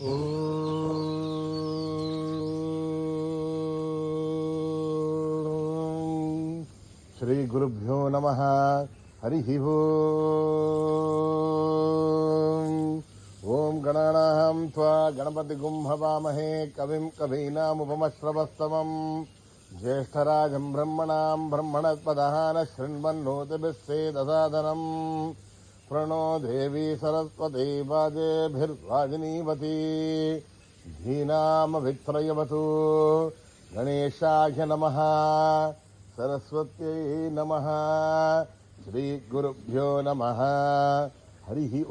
శ్రీ గురుభ్యో నమః. హరి ఓం గణానాం త్వా గణపతిగుం హవామహే కవిం కవీనాముపమశ్రవస్తమం జ్యేష్ఠరాజం బ్రహ్మణాం బ్రహ్మణస్పదః శృణ్వన్నోతిభిः సేదసాదనం ప్రణో దేవీ సరస్వతీ వాజేభిర్వాజినీవతి ధీనామవిత్రయవతు. గణేశాయ నమః, సరస్వత్యై నమః. శ్రీ గురుభ్యో నమః. హరి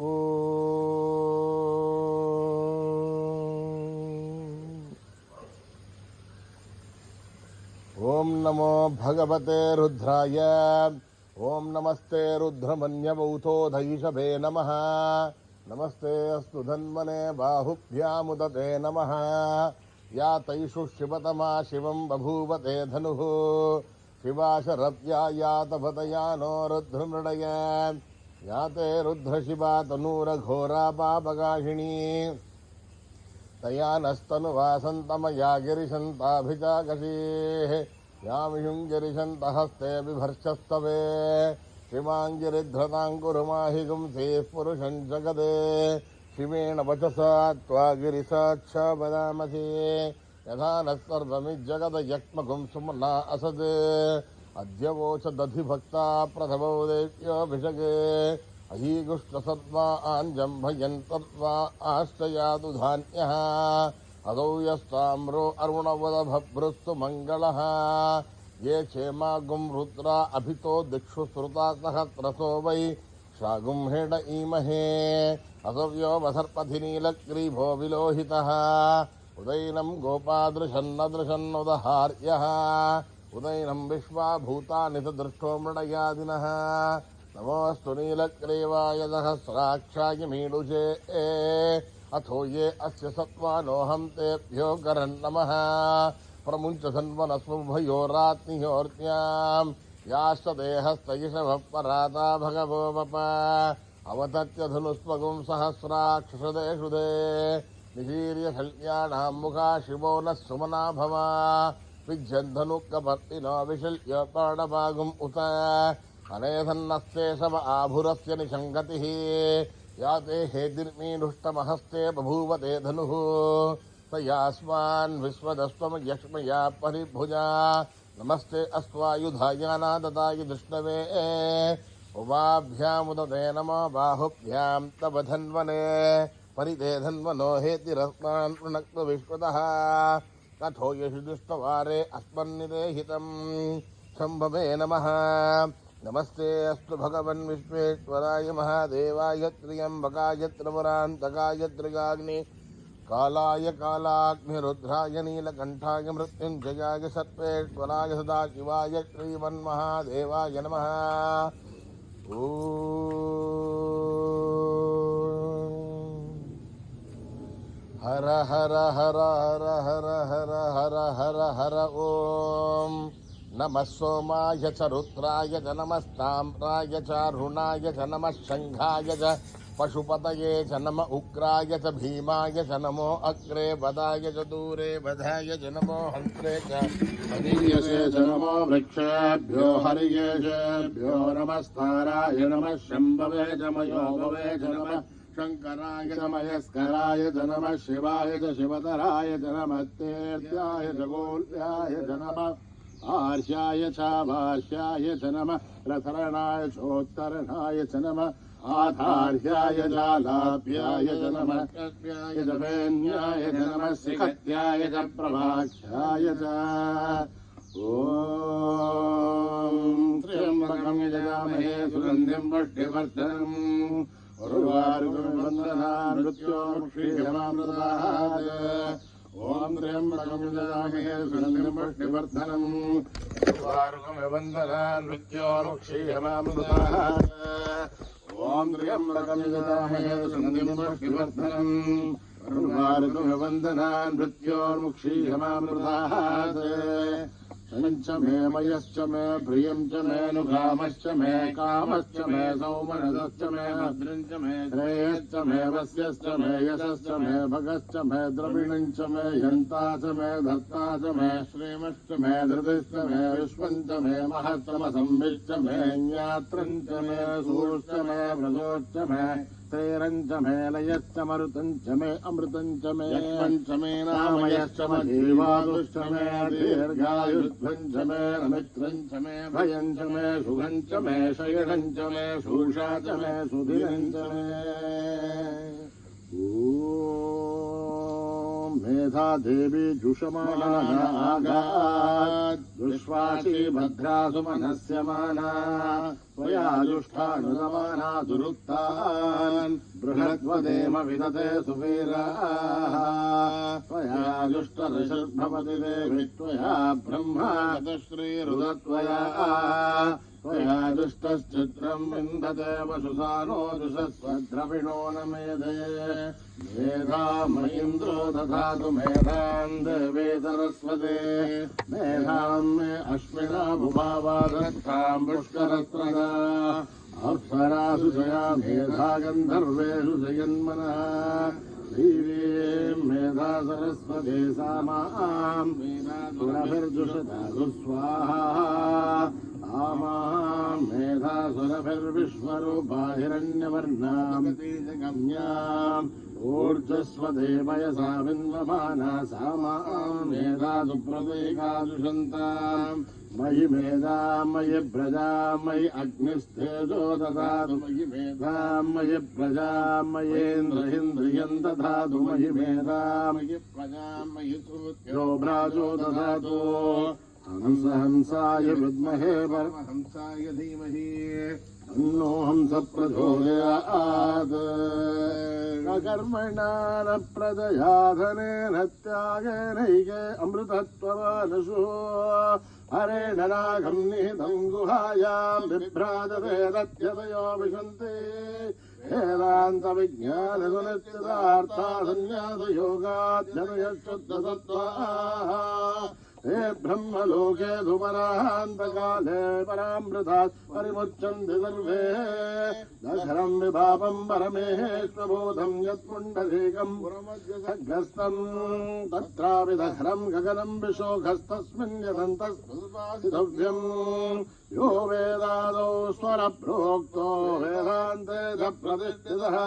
ఓం నమో భగవతే రుద్రాయ. ఓం నమస్తే రుద్రమన్యవౌతోధైషభే నమః. నమస్తే అస్తు ధన్వనే బాహుభ్యాముదతే నమః. యా తైషు శివతమా శివం బభూవతే ధనుః. శివాశరవ్యా యాతపతయా నో రుద్రమృడయ. యాతే రుద్రశివా తనూరఘోరా పాపగాహిణీ. తయా నస్తనువాసంతమయా గిరిశంతాభిజాగశీః. యామిషుం గిరిశంతహస్తే బిభర్షస్తవే. శివాంగిరిధ్రతాం కురు మాహిగుం సేః పురుషం జగదే. శివేణ వచసా త్వా గిరిసాక్షా వదామసి. యథా నః సర్వమిజ్జగదయక్ష్మగుం సుమనా అసద్. అద్య వోచదధిభక్తా ప్రథమో దేవ్యోభిషగే. అహీగుష్ట్రసత్వా ఆంజంభయన్ తత్వా ఆశ్రయాదు ధాన్యః. అదౌ యస్తామ్రో అరుణవదభభృస్తు మంగళః. ఏ చేమాగుం రుద్రా అభితో దిక్షు శ్రుతా సహస్రసో వై శాగుం హేడ ఈమహే. అసవ్యో వసర్పధినీలగ్రీభో విలోహితః. ఉదైనం గోపాదృశన్నదృశన్నుదహార్యః. ఉదైనం విశ్వాభూతాని దృష్టో మృడయాదినః. నమోऽस्तु నీలగ్రీవాయ సహస్రాక్షాయ మీడుజే. అథో ఏ అస్య సత్వానోహం తేభ్యో గరన్నమః. ప్రముంచ సన్వనస్ముభయోరాత్నియోర్జ్ఞాం. యాశ్చ దేహస్తయిషవః పరాతా భగవో వప. అవతత్యధనుస్వగుం సహస్రాక్షసుదే. నిశీర్య శల్యానాం ముఖా శివో నః సుమనా భవ. విజ్జద్ధనుక్కపర్తినో విశల్య పాణపాగుం ఉత. అనేధన్నస్యేషవ ఆభురస్య నిషంగతిః. యాతే హేతిర్మీనుష్టమహస్తే బభూవతే ధనుః. తయాస్మాన్ విశ్వదస్త్వమయక్ష్మయా పరిభుజా. నమస్తే అస్త్వాయుధాయానాదతాయ విష్ణవే. ఉభాభ్యాముదతే నమో బాహుభ్యాం తవ ధన్వనే. పరితే ధన్వనో హేతిరస్మాన్ పృణక్తు విశ్వతః. కథో యశుదుష్టవారే అస్మన్నిదేహితం. శంభవే నమః. నమస్తే అస్తు భగవన్ విశ్వేశ్వరాయ మహాదేవాయ త్ర్యంబకాయ త్రిపురాంతకాయ త్రిగాగ్ని కాలాయ కాలాగ్నిరుద్రాయ నీలకంఠాయ మృత్యుంజయాయ సర్వేశ్వరాయ సదాశివాయ శ్రీమన్మహాదేవాయ నమః. హర హర హర హర హర హర హర హర హర. ఓం నమః సోమాయ చ రుద్రాయ చ నమస్తామ్రాయ చ అరుణాయ చ నమః శంఖాయ చ పశుపతయే చ నమ ఉగ్రాయ చ భీమాయ చ నమో అగ్రే వదాయ చ దూరే వధాయ చ నమో హంత్రే చ హరియసే చ నమో వృక్షేభ్యో హరియేషేభ్యో నమస్తారాయ నమః శంభవే చ మయోభవే చ నమః శంకరాయ చ మయస్కరాయ చ నమః శివాయ చ శివతరాయ చ నమః తేర్యాయ చ గోల్యాయ చ నమః ఆర్షాయ చ వార్షాయ చ నమః రసరణాయ చోత్తరణాయ చ నమః ఆధార్యాయ చ లాభ్యాయ చ నమః కవ్యాయ చ వేన్యాయ చ నమః శిఖత్యాయ చ ప్రవాఖ్యాయ చ. ఓం త్ర్యంబకం యజామహే సుగంధిం పుష్టివర్ధనం. ఉర్వారుకమివందనాన్ మృత్యోర్ముక్షీయమామృతాత్. ఓం త్ర్యంబకం యజామహే సుగంధిం పుష్టివర్ధనం. ఉర్వారుకమివందనాన్ మృత్యోర్ముక్షీయమామృతాత్. ఓం త్ర్యంబకం యజామహే సుగంధిం పుష్టివర్ధనం. ఉర్వారుకమివందనాన్ మృత్యోర్ముక్షీయమామృతాత్. च मे मयश्च मे प्रियं च मे नुकामश्च मे कामश्च मे सौमनसश्च मे भद्रञ्च मे श्रेयश्च मे वस्यश्च मे यशश्च मे भगश्च मे द्रविणञ्च मे यन्ता च मे धत्ता च मे श्रीमश्च मे धृतिश्च मे विश्वञ्च मे महत्तमसंविश्च मे ज्ञात्रञ्च मे सूश्च मे व्रजोश्च मे श्रेरञ्च मे लयश्च मरुतञ्च मे अमृतञ्च मे यक्ष्मञ्च मे नामयश्च मजीवादुश्च मे दीर्घायुध्वञ्च मे नमित्रञ्च मे भयञ्च मे सुगञ्च मे शयनञ्च मे शूषा च मे सुधिरञ्च मे मेधा देवी जुषमानागात् दुष्वासी भद्रासु मनस्यमाना त्वया जुष्टानुदमाना दुरुक्तान् बृहद्वदेम विदते सुवीराः त्वया जुष्टऋषद्भवति देवि त्वया ब्रह्मा श्रीरुदत्वया त्वया दुष्टश्चित्रम् विन्दते वसुसानो जुषस्वद्रविणो न मेधे मेधामयीन्द्रो दधातु मेधाम् देवे सरस्वते मेधाम् मे अश्विना भुभावादत्ताम् पुष्करत्रदा अप्सरासु जया मेधा गन्धर्वेषु जयन्मनः देवीम् मेधा सरस्वती सा माम् सुरभिर्जुषदातु स्वाहा आमाम् मेधासुरभिर्विश्वरूपा हिरण्यवर्णाम् गम्याम् ऊर्जस्वदेवयसा विन्वमाना सा माम् मेधासु प्रतीकादुषन्ताम् मयि मेधाम् मयि प्रजाम् मयि अग्निस्तेजो ददातु मयि मेधाम् मयि प्रजाम् मयेन्द्रियम् ददातु मयि मेधाम् मयि प्रजाम् मयि सूर्यो भ्राजो ददातु हंस हंसाय विद्महे परमहंसाय धीमहि तन्नो हंस प्रचोदयात् कर्मणा न प्रजया धनेन त्यागेनैके अमृतत्वमानसु हरेण नागम् निहितम् गुहायाम् बिभ्राजते रथ्यतयो विशन्ति वेदान्तविज्ञानगुणस्थितार्था सन्न्यासयोगाध्यनयशुद्धसत्त्वाः हे ब्रह्मलोके धुमरान्तकाले परामृतात् परिमुच्यन्ति सर्वे दशरम् विभावम् परमेश्वबोधम् यत्पुण्डरीकम् पुरमध्यसग्रस्तम् तत्रापि दशरम् गगनम् विशोकस्तस्मिन् यदन्तस्पृशितव्यम् यो वेदादौ स्वरप्रोक्तो वेदान्ते च प्रतिष्ठितः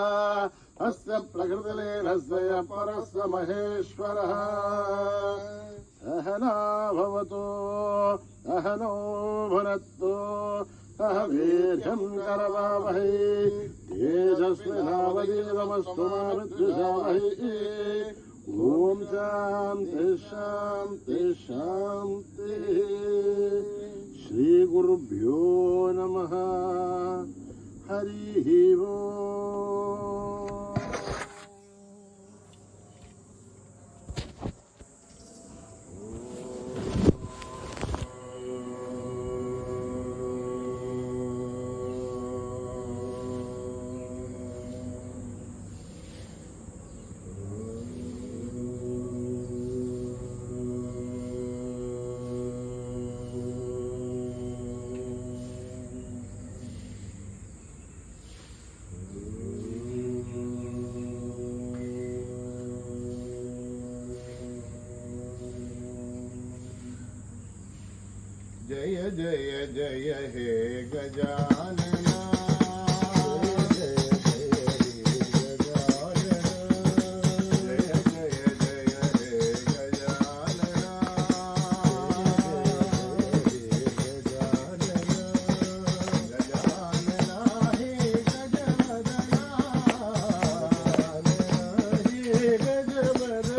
अस्य प्रकृतिलीनस्य परस्य महेश्वरः सहना भवतु सहनो भुनक्तु सह वीर्यम् करवावहै तेजस्विनावधीतमस्तु मा विद्विषावहै ॐ शान्ति शान्ति शान्तिः श्रीगुरुभ्यो नमः हरिः ओम् जय जय जय हे गजानना जय जय जय हे गजानना गजानना हे गजवदना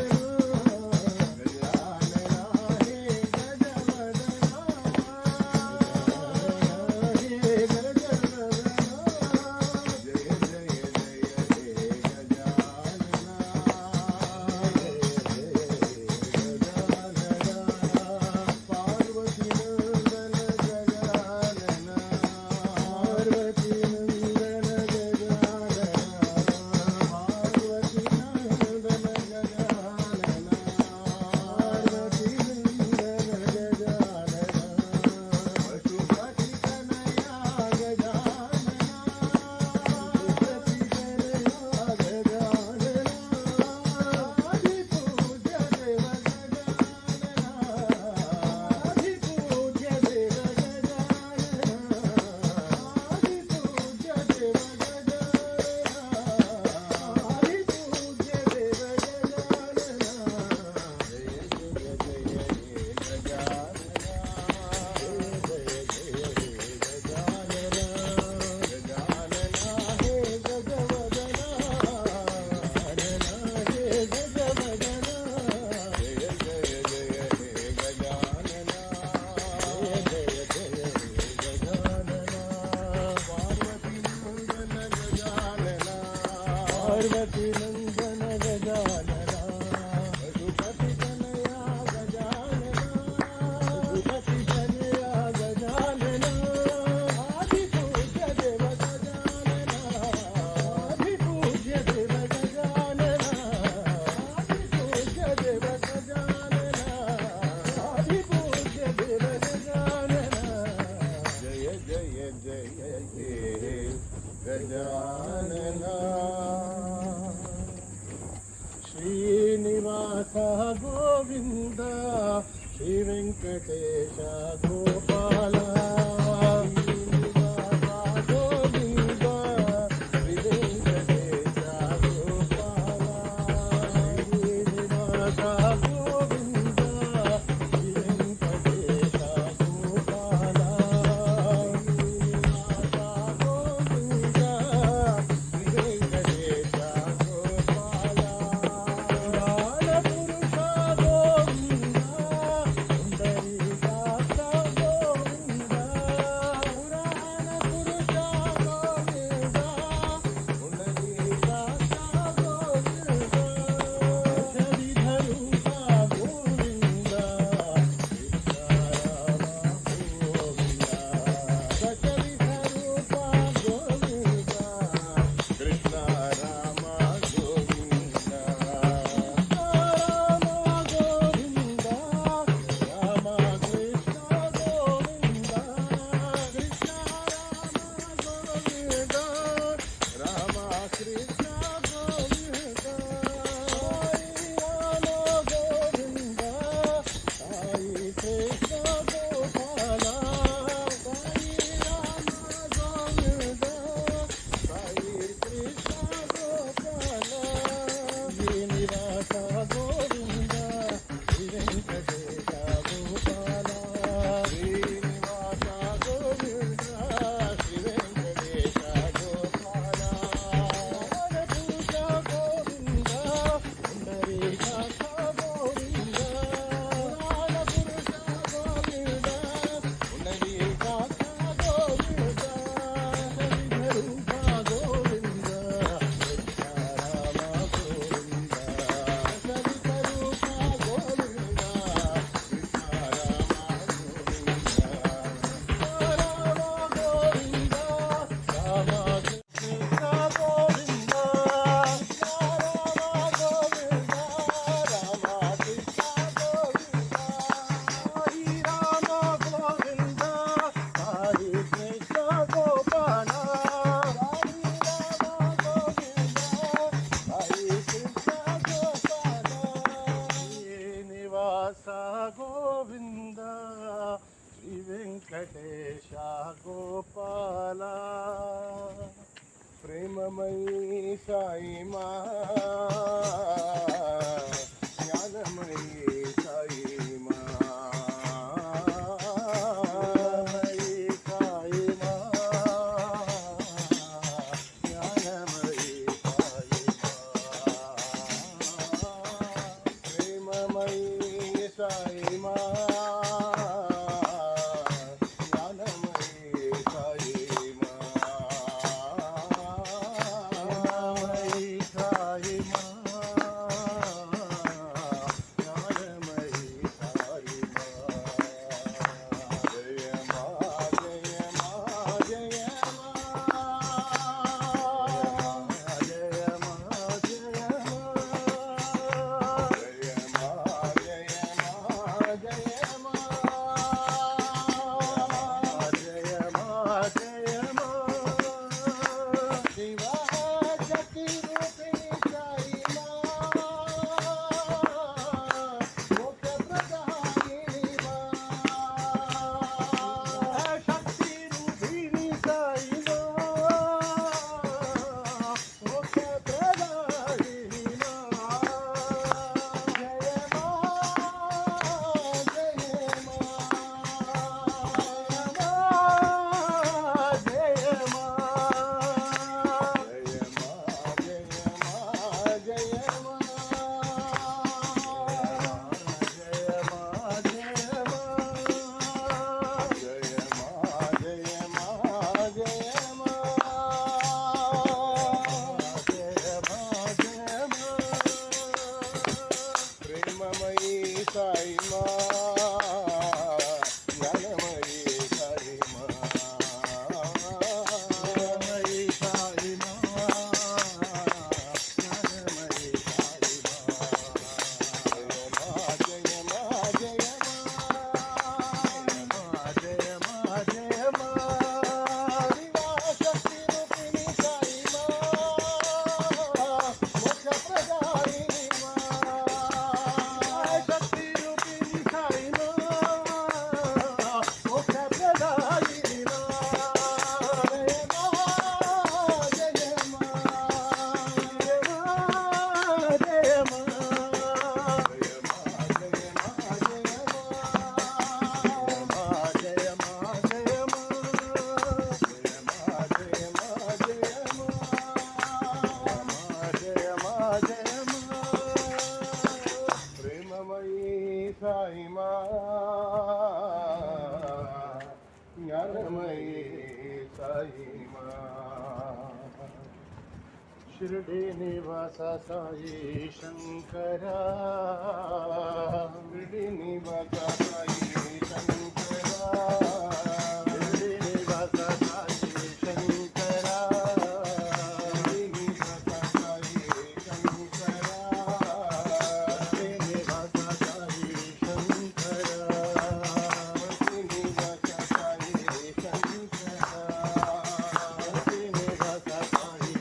గోవింద శ్రీ వెంకటేశ గోపాల గోవింద శ్రీ వెంకటేశ గోపాల శ్రీనివాస గోవింద శ్రీ వెంకటేశ గోపాల శ్రీనివాస గోవింద శ్రీ వెంకటేశ గోపాల పురుష గోవింద పుండరీకాక్ష గోవింద పురాణ పురుష గోవింద పుండరీకాక్ష గోవింద శశిధరు शिरडी निवास साई शंकरा शिरडी निवास साई शंकरा शिरडी निवास साई शंकरा शिरडी निवास साई शंकरा शिरडी निवास साई शंकरा शिरडी निवास साई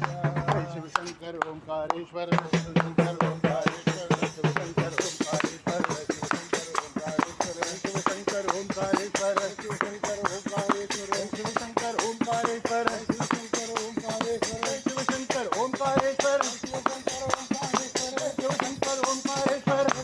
शिवशंकर ओंकारेश्वर शिवशंकर ओंकारेश्वर शिवशंकर ओंकारेश्वर शिवशंकर ओंकारेश्वर शिवशंकर ओंकारेश्वर शिवशंकर ओंकारेश्वर शिवशंकर ओंकारेश्वर शिवशंकर ओंकारेश्वर शिवशंकर ओंकारेश्वर शिवशंकर ओंकारेश्वर शिवशंकर ओंकारेश्वर शिवशंकर ओंकारेश्वर शिवशंकर ओंकारेश्वर शिवशंकर ओंकारेश्वर शिवशंकर ओंकारेश्वर शिवशंकर ओंकारेश्वर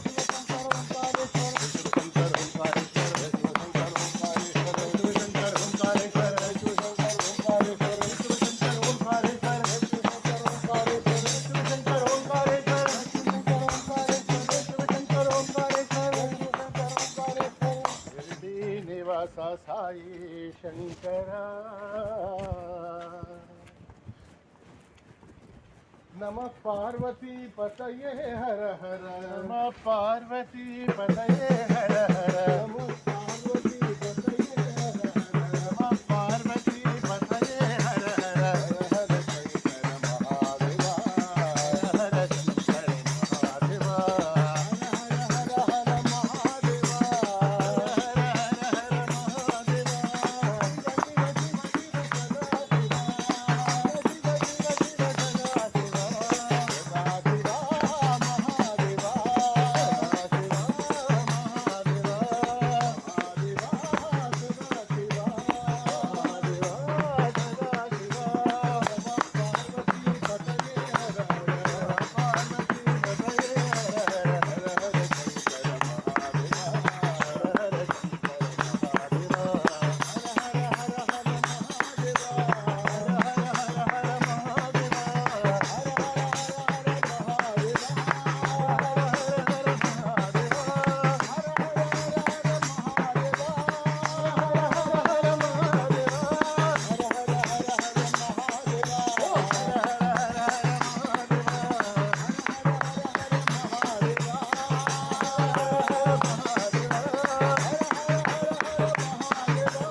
निवासा साई शंकरा नमः पार्वती पतये हर हर नमः पार्वती पतये हर हर नमः पार्वती पतये हर हर नमः पार्वती पतये हर हर हर शंकर महादेवा हर शंकर महादेवा हर हर हर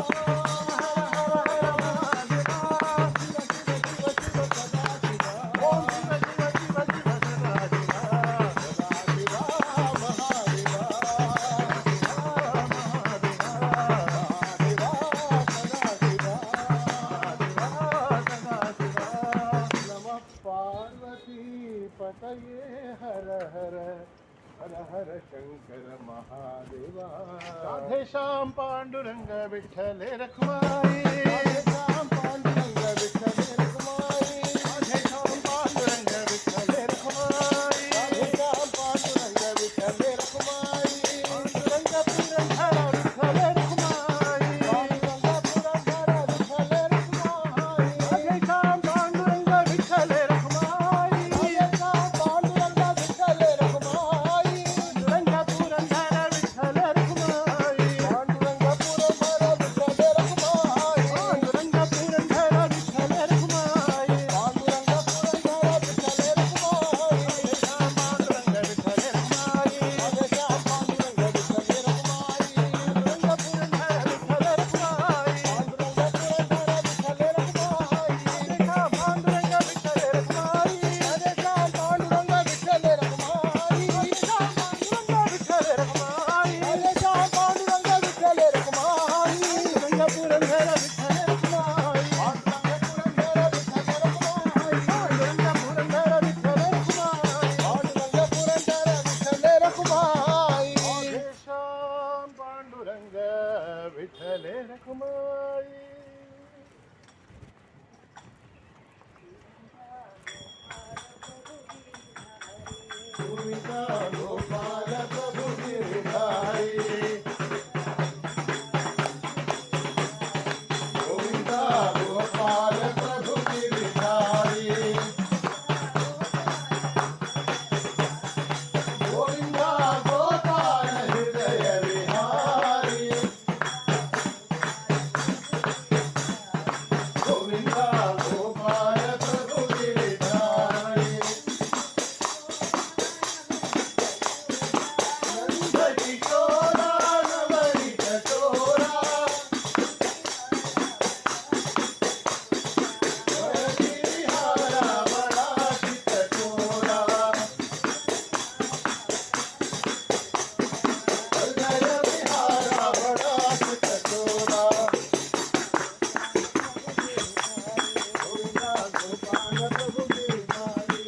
महादेवा पतये हर हर हर हर शंकर महादेवा राधे श्याम पांडुरंग विठ्ठले रखमाई राधे श्याम पांडुरंग विठ्ठले रखमाई राधे श्याम पांडुरंग विठ्ठले रखमाई राधे श्याम पांडुरंग विठ्ठले रखमाई पांडुरंग पुरंदर विठ्ठले रखमाई पांडुरंग पुरंदर विठ्ठले रखमाई राधे श्याम पांडुरंग विठ्ठले रखमाई राधे श्याम पांडुरंग विठ्ठले रखमाई पांडुरंग पुरंदर विठ्ठले रखमाई पांडुरंग पुरंदर विठ्ठले रखमाई गोविंद गोपाल प्रभु गिरधारी गोविंद गोपाल प्रभु गिरधारी गोविंद गोपाल हृदय विहारी गोविंद गोपाल प्रभु गिरधारी नंद किशोरा नवरी कटोरा गिरिहारा बड़ा चितचोरा हृदय विहारा बड़ा चितचोरा गोविंद गोपाल प्रभु गिरधारी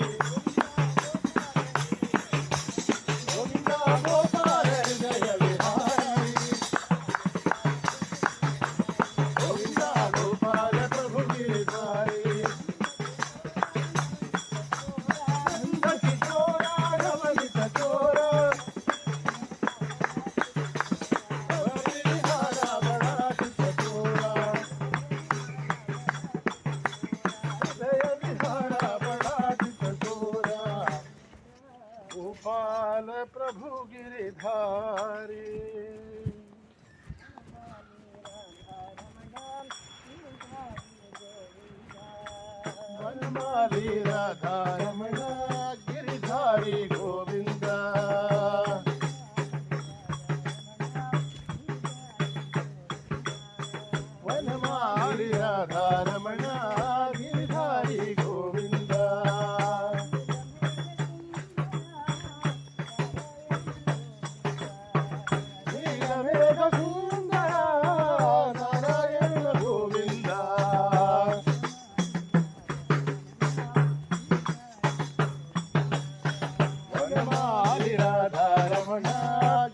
गोविंद गोपाल हृदय विहारी गोविंद गोपाल प्रभु गिरधारी नंद किशोरा नवनीत चोरा गिरिहारा बड़ा चितचोरा हृदय विहारा बड़ा चितचोरा गोपाल प्रभु गिरिधारी वनमाली राधा रमण गिरिधारी गोविंद वनमाली राधा रमण गिरिधारी गोविंद नीलमेघ सुंदर नारायण गोविंद वनमाली राधा रमण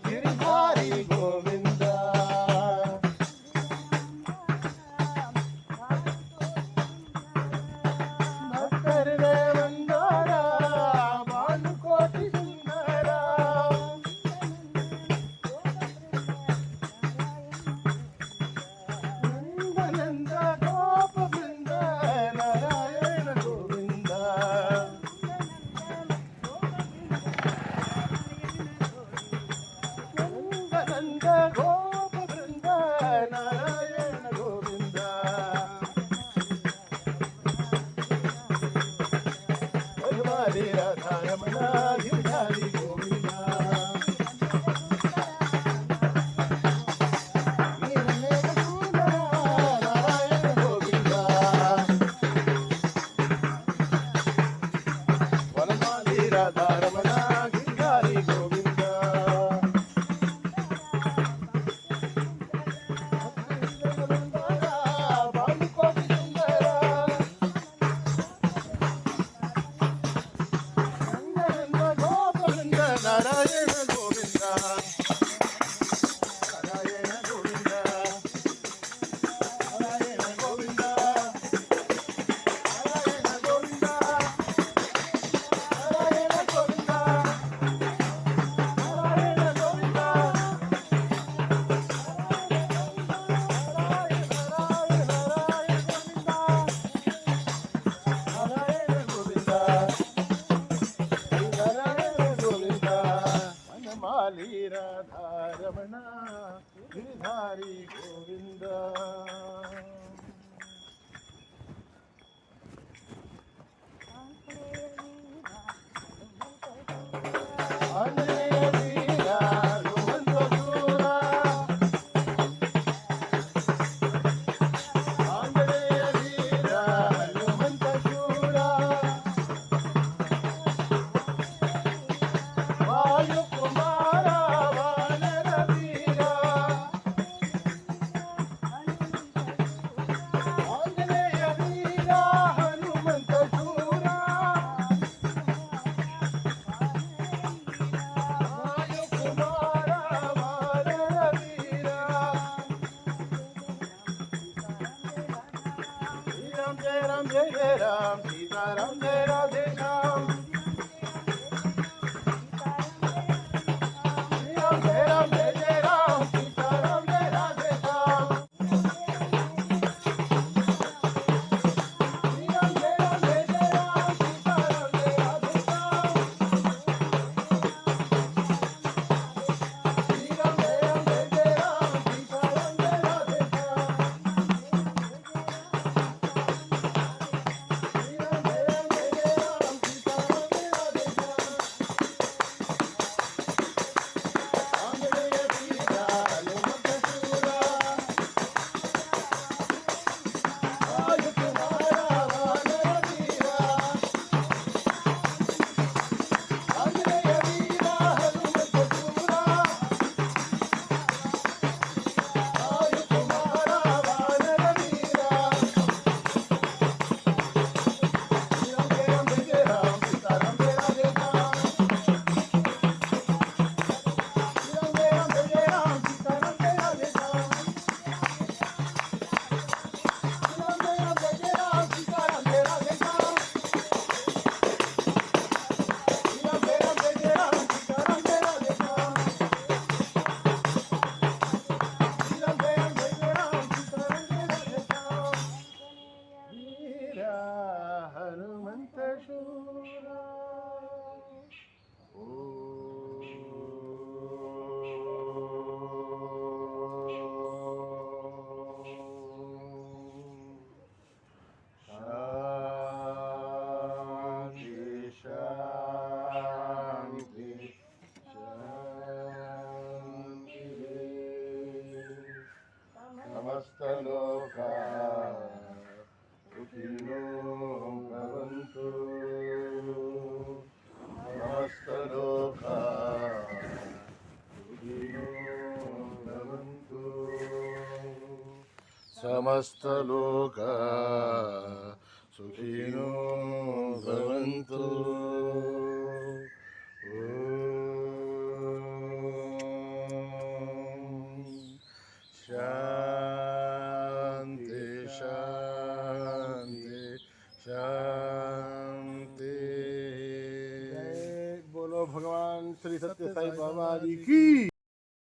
गिरिधारी गोविंद भक्तहृदय मंदार भानुकोटि सुंदर नंद नंद गोप वृंद नारायण गोविंद नंद नंद गोप वृंद नारायण गोविंद वनमाली राधा रमण गिरिधारी गोविंद नीलमेघ सुंदर नारायण गोविंद वनमाली राधा रमण गिरिधारी गोविंद भानुकोटि सुंदर नंद गोप वृंद नारायण गोविंद नारायण गोविंद नारायण गोविंद नारायण गोविंद नारायण गोविंद नारायण गोविंद नारायण गोविंद नारायण गोविंद वनमाली राधा रमण गिरिधारी गोविंद आंजनेय वीरा हनुमंत शूरा आंजनेय वीरा हनुमंत शूरा वायु कुमारा वानर वीरा आंजनेय वीरा हनुमंत शूरा वायु कुमारा वानर वीरा जय राम जय जय राम सीता राम जय राधे श्याम शूरा शांती शांती शांती समस्त लोका सुखिनो भवन्तु समस्त लोका सुखिनो भवन्तु समस्त लोका सुखिनो भवन्तु शांति शांति शांति। बोलो भगवान श्री सत्य साई बाबा जी की।